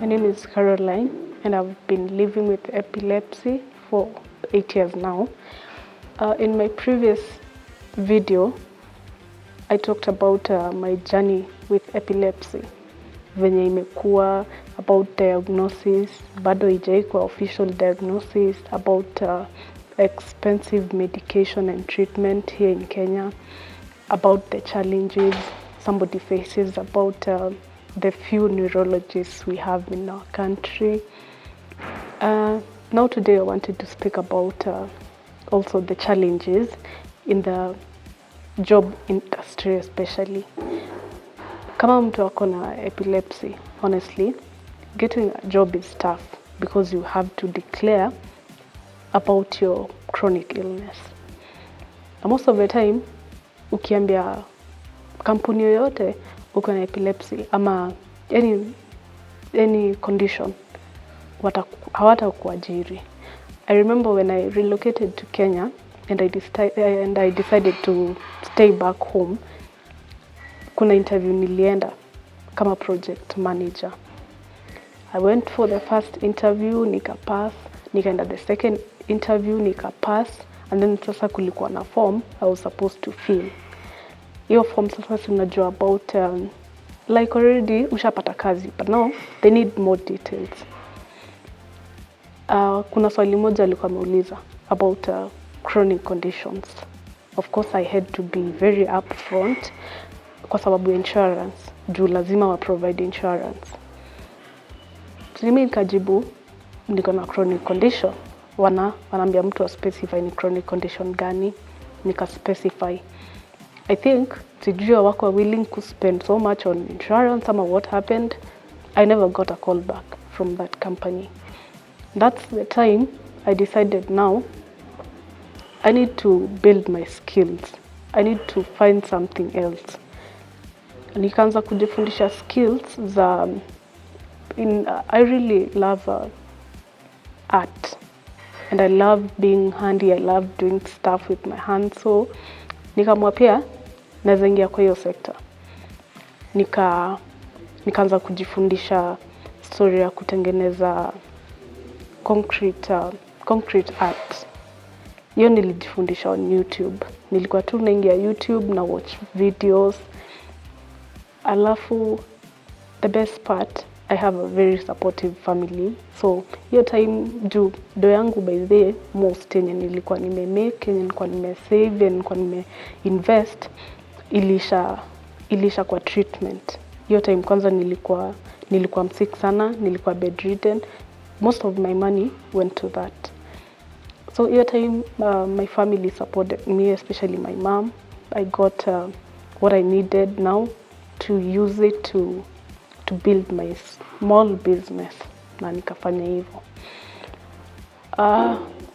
My name is Caroline, and I've been living with epilepsy for 8 years now. In my previous video, I talked about my journey with epilepsy, venye imekuwa, about diagnosis, bado haijaikuwa official diagnosis, about expensive medication and treatment here in Kenya, about the challenges somebody faces, about the few neurologists we have in our country. Now today I wanted to speak about also the challenges in the job industry especially. Kama mtu ako na epilepsy, honestly, getting a job is tough because you have to declare about your chronic illness. And most of the time, ukiambia kampuni yoyote uko na epilepsy ama any condition, hawatakuajiri. I remember when I relocated to Kenya and I decided to stay back home, kuna interview nilienda kama project manager. I went for the first interview, nikapass, nikaenda the second interview, nikapass, and then sasa kulikuwa na form I was supposed to fill. Hiyo form sasa unajua about like already ushapata kazi, but now they need more details. Kuna swali moja alikuwa ameuliza about chronic conditions. Of course I had to be very upfront kwa sababu insurance, juu lazima wa provide insurance. Mimi nikajibu niko na chronic condition. Wanaambia mtu wa specify ni chronic condition gani, nika specify. I think sijui wako willing to spend so much on insurance ama what happened. I never got a call back from that company. That's the time I decided now I need to build my skills. I need to find something else. Nikaanza kujifundisha skills za I really love art, and I love being handy. I love doing stuff with my hands, so nikaamua pia naweza ingia kwa hiyo sector. Nikaanza kujifundisha story ya kutengeneza concrete art. Hiyo nilijifundisha on YouTube. Nilikuwa tu naingia YouTube na watch videos. Alafu the best part, I have a very supportive family. So hiyo time juu do yangu by the most yenye nilikuwa nimemake, yenye nilikuwa nimesave, yenye nilikuwa nimeinvest ilisha kwa treatment. Hiyo time kwanza nilikuwa msick sana, nilikuwa bedridden. Most of my money went to that. So hiyo time my family supported me, especially my mom. I got what I needed now to use it to build my small business, na nikafanya hivyo.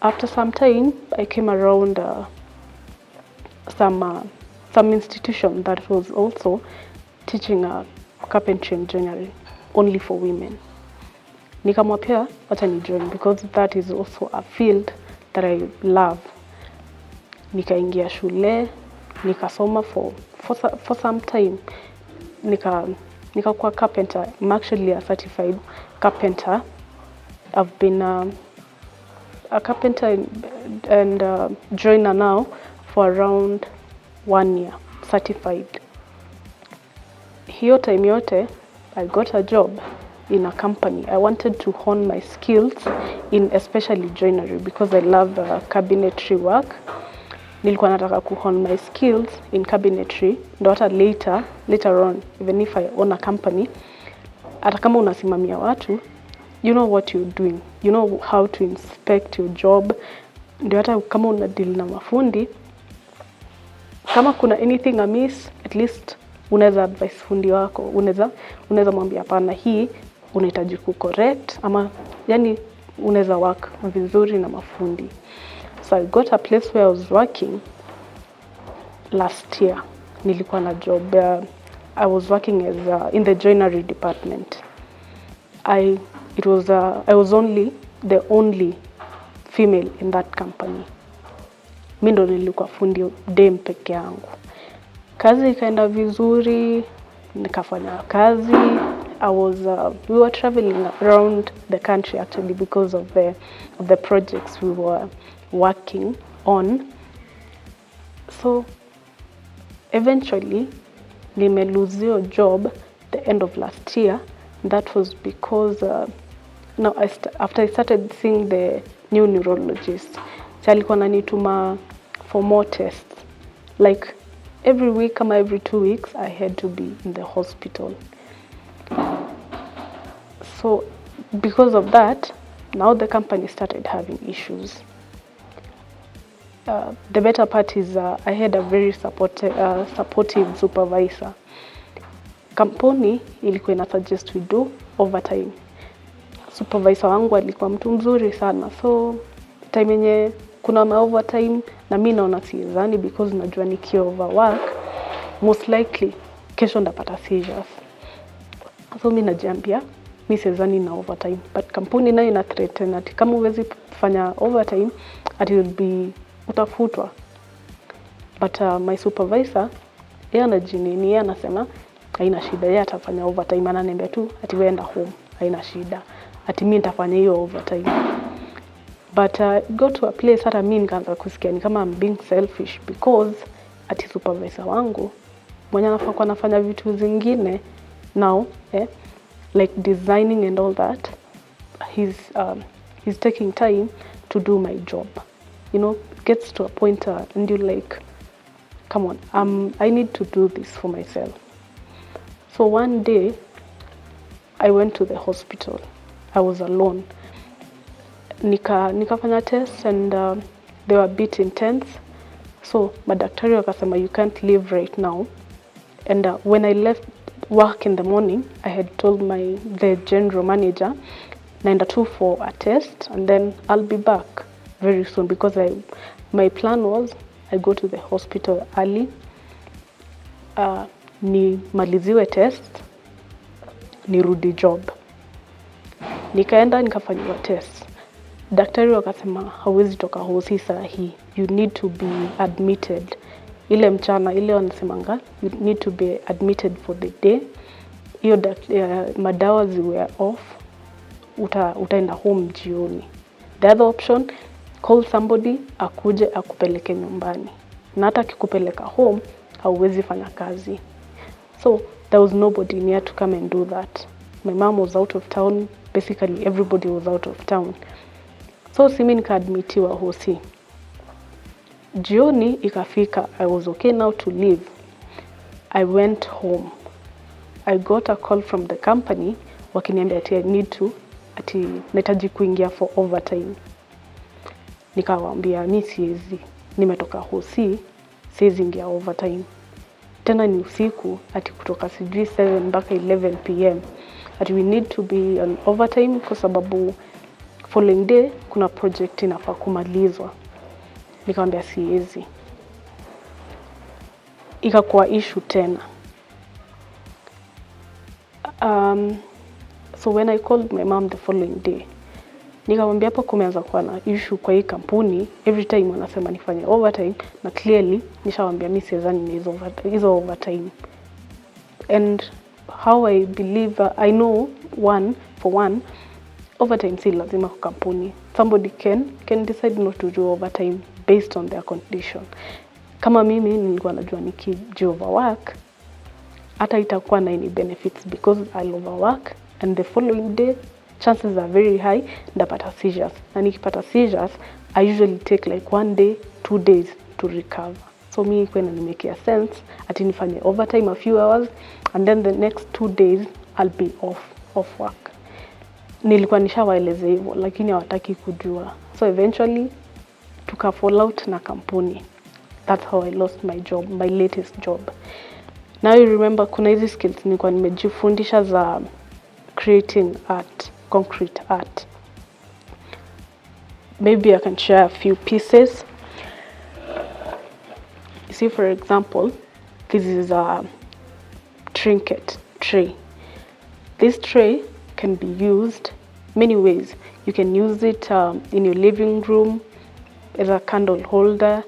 After some time I came around some institution that was also teaching carpentry and joinery only for women. Nikamwambia pia wacha ni join because that is also a field that I love. Nikaingia shule, nikasoma for some time. Nikakuwa carpenter. I'm actually a certified carpenter. I've been a carpenter and joiner now for around 1 year, certified. Hiyo time yote I got a job in a company. I wanted to hone my skills in especially joinery because I love cabinetry work. Nilikuwa nataka ku hone my skills in cabinetry ndo hata later on, even if I own a company, hata kama unasimamia watu, you know what you're doing, you know how to inspect your job. Ndio hata kama una deal na mafundi, kama kuna anything amiss, at least unaweza advise fundi wako, unaweza mwambia hapana, hii unahitaji ku correct, ama yani unaweza work vizuri na mafundi. So I got a place where I was working last year. Nilikuwa na job. I was working as in the joinery department. I was only the only female in that company. Mimi ndo nilikuwa fundi dem peke yangu. Kazi ikaenda vizuri, nikafanya kazi, we were traveling around the country actually because of the projects we were working on. So eventually nimelose your job the end of last year. That was because after I started seeing the new neurologist, so alikuwa ananituma for more tests. Like every week or every 2 weeks, I had to be in the hospital. So because of that, now the company started having issues. The better part is I had a very supportive supervisor. Kampuni ilikuwa ina suggest we do overtime. Supervisor wangu alikuwa mtu mzuri sana. So time yenye kuna overtime na mimi naona siwezani because najua niki overwork most likely kesho ndapata seizures. So mimi najiambia mimi siwezani na overtime, but kampuni nayo ina threaten ati kama huwezi fanya overtime it will be utafutwa. But my supervisor yeye anajinini, anasema haina shida, yeye atafanya overtime. Ananiambia tu ati weenda home, haina shida, ati mimi nitafanya hiyo overtime. But go to a place hata mimi nikaanza kusikia ni kama I'm being selfish because ati supervisor wangu mwenye anafanya vitu zingine now, like designing and all that, he's taking time to do my job. You know, gets to a point and you're like, come on, I need to do this for myself. So one day I went to the hospital. I was alone. Nikafanya test and they were a bit intense. So madaktari wakasema you can't leave right now. And when I left work in the morning, I had told the general manager naenda tu for a test and then I'll be back very soon because my plan was I go to the hospital early, nimaliziwe test, nirudi job. Nikaenda nikafanyiwa test. Daktari wakasema hauwezi toka hosi saa hii, you need to be admitted. Ile mchana ile wanasemanga you need to be admitted for the day. Hiyo madawa ziwe off, utaenda home jioni. The other option, call somebody akuje akupeleke nyumbani. Na hata akikupeleka home hauwezi fanya kazi. So there was nobody near to come and do that. My mom was out of town, basically everybody was out of town. So simi nikaadmitiwa hosi. Jioni ikafika, I was okay now to leave. I went home. I got a call from the company wakiniambia ati I need to, ati nahitaji kuingia for overtime. Nikawaambia mimi siwezi, nimetoka hosi, siwezi ingia overtime. Tena ni usiku, ati kutoka sijui 7 mpaka 11 PM. Ati we need to be on overtime kwa sababu following day kuna project inafaa kumalizwa. Nikamwambia siwezi. Ikakuwa issue tena. So when I called my mom the following day, nikamwambia hapo kumeanza kuwa na issue kwa hii kampuni, every time wanasema nifanye overtime na clearly nishawaambia mimi siwezani hizo overtime. And how I believe, I know for one, overtime si lazima kwa kampuni. Somebody can decide not to do overtime based on their condition. Kama mimi nilikuwa najua overwork, hata itakuwa na any benefits because I'll overwork and the following day chances are very high ndapata seizures. Na nikipata seizures, I usually take like 1 day, 2 days to recover. So mimi kwenda nimekea sense ati nifanye overtime a few hours and then the next 2 days I'll be off work. Nilikuwa nishawaeleza hivyo lakini hawataki kujua. So eventually tuka fall out na kampuni. That's how I lost my job, my latest job. Now you remember kuna hizi skills nilikuwa nimejifundisha za creating art, concrete art. Maybe I can share a few pieces. You see, for example, this is a trinket tray. This tray can be used many ways. You can use it in your living room as a candle holder.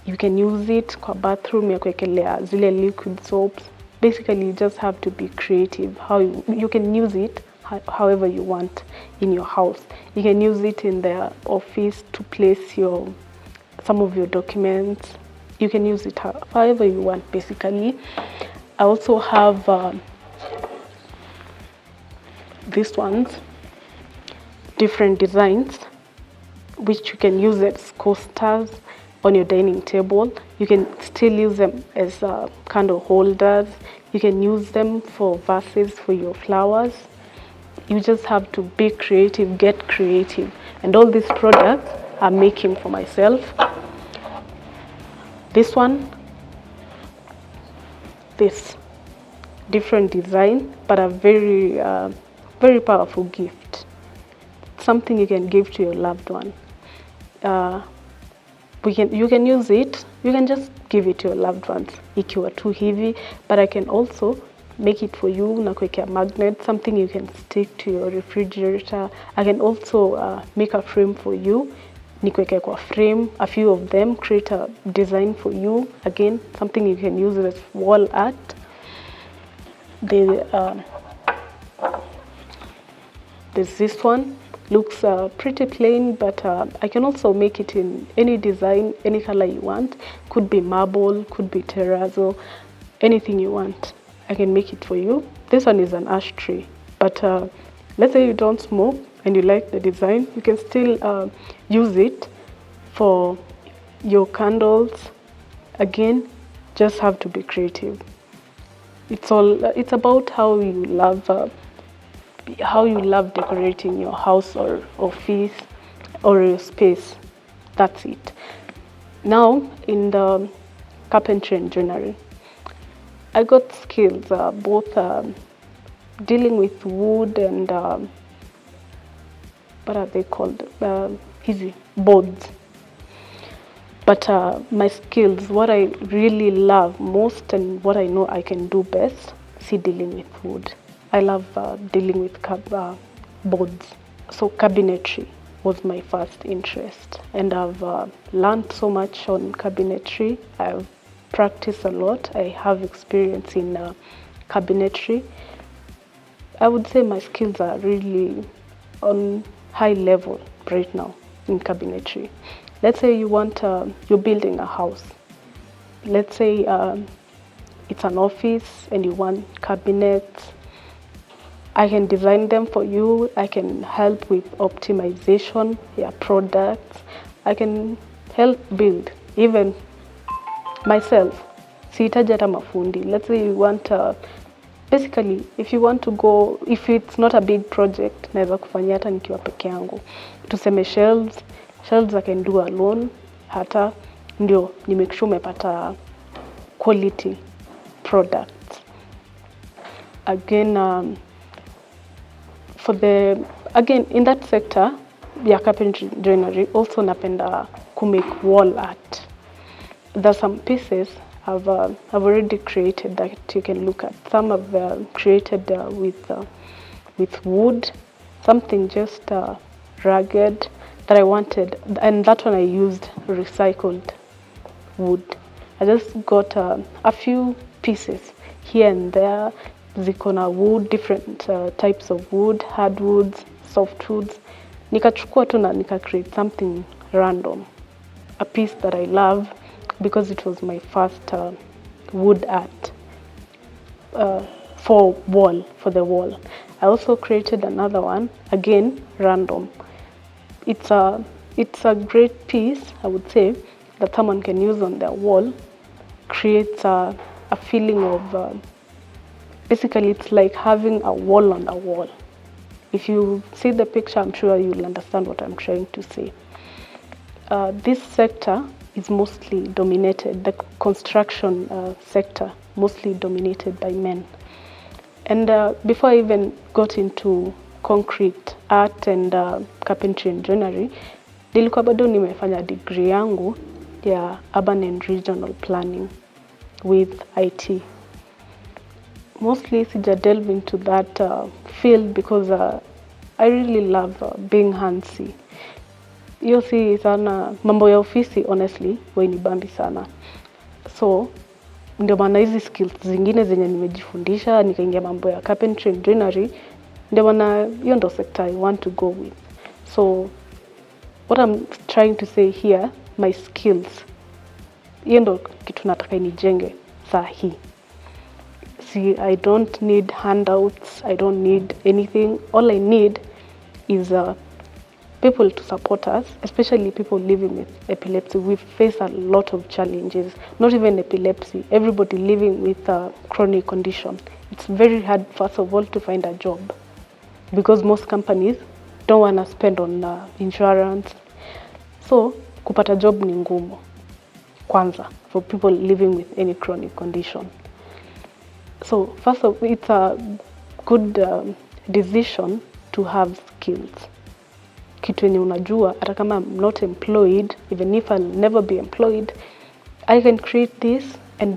You can use it kwa bathroom ya kuwekelea zile liquid soaps. Basically, you just have to be creative. How you can use it however you want in your house. You can use it in the office to place some of your documents. You can use it however you want, basically. I also have these ones, different designs, which you can use as coasters on your dining table. You can still use them as candle holders. You can use them for vases for your flowers. You just have to be creative, get creative. And all these products I'm making for myself. This one, this different design, but a very, very powerful gift. Something you can give to your loved one. You can use it. You can just give it to your loved ones ikiwa too heavy, but I can also make it for you na kuwekea magnet, something you can stick to your refrigerator. I can also make a frame for you, nikuweke kwa frame, a few of them, create a design for you. Again, something you can use as wall art. There's this one. Looks pretty plain, but I can also make it in any design, any color you want. Could be marble, could be terrazzo, anything you want. I can make it for you. This one is an ash tree, but let's say you don't smoke and you like the design, you can still use it for your candles. Again, just have to be creative. It's about how you love decorating your house or office or your space. That's it. Now, in the carpentry and joinery, I got skills both dealing with wood and what are they called? Easy boards. But my skills, what I really love most and what I know I can do best, is dealing with wood. I love dealing with boards. So cabinetry was my first interest, and I've learned so much on cabinetry. I've practiced a lot. I have experience in cabinetry. I would say my skills are really on high level right now in cabinetry. Let's say you're building a house. Let's say it's an office and you want cabinets. I can design them for you. I can help with optimization, products. I can help build, even myself. Sihitaji hata mafundi. Let's say you want, basically, if you want to go, if it's not a big project, naweza kufanyia hata nikiwa peke yangu. Tuseme shelves I can do alone. Hata ndio ni make sure umepata quality products. Again, in that sector, carpentry joinery, also napenda kumake wall art. There's some pieces I've already created that you can look at. Some I've created with wood, something just rugged that I wanted, and that one I used recycled wood. I just got a few pieces here and there. Ziko na wood, different types of wood, hardwoods, softwoods. Nikachukua tu na nika create something random, a piece that I love because it was my first wood art for the wall. I also created another one, again random. It's a great piece, I would say, that someone can use on their wall. Creates a feeling of basically, it's like having a wall on a wall. If you see the picture, I'm sure you'll understand what I'm trying to say. This sector is mostly dominated, the construction sector, mostly dominated by men. And before I even got into concrete art and carpentry and joinery, nilikuwa bado nimefanya degree yangu ya urban and regional planning with IT. Mostly sija delve into that field because I really love being handsy. Hiyo si sana mambo ya ofisi, honestly, wainibambi sana. So ndio maana hizi skills zingine zenye nimejifundisha nikaingia mambo ya carpentry and joinery, ndio maana hiyo ndo sector I want to go with. So what I'm trying to say here, my skills, hiyo ndo kitu nataka inijenge saa hii. See, I don't need handouts, I don't need anything. All I need is people to support us, especially people living with epilepsy. We face a lot of challenges, not even epilepsy, everybody living with a chronic condition. It's very hard, first of all, to find a job because most companies don't want to spend on insurance. So, kupata job ni ngumu, kwanza, for people living with any chronic condition. So, first of all, it's a good decision to have skills. Kitu yenye unajua, hata kama I'm not employed, even if I'll never be employed, I can create this and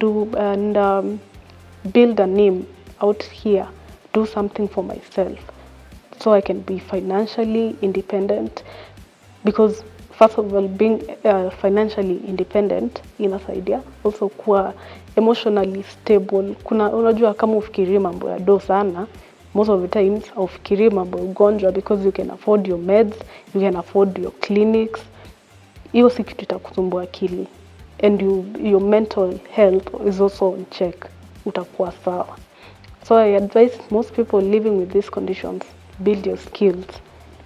build a name out here, do something for myself, so I can be financially independent. Because first of all, being financially independent inasaidia also kuwa emotionally stable. Unajua kama ufikirie mambo ya do sana, most of the times ufikirie mambo ya ugonjwa because you can afford your meds, you can afford your clinics. Hiyo si kitu itakusumbua akili. And your mental health is also on check. Utakuwa sawa. So I advise most people living with these conditions, build your skills.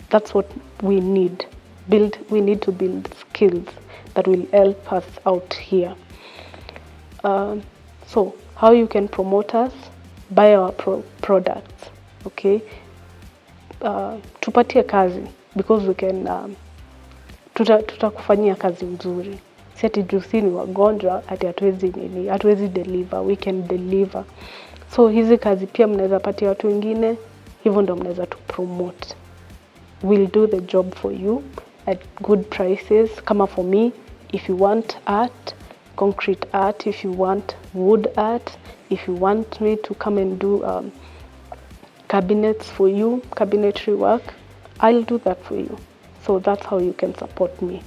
That's what we need. We need to build skills that will help us out here. So how you can promote us? Buy our products, okay? Tupatie kazi because we can tutakufanyia kazi nzuri. Si ati juu si ni wagonjwa ati hatuwezi deliver, we can deliver. So hizi kazi pia mnaweza patia watu wengine, hivyo ndio mnaweza tu promote. We'll do the job for you at good prices. Kama for me, if you want art, concrete art, if you want wood art, if you want me to come and do cabinets for you, cabinetry work, I'll do that for you. So that's how you can support me.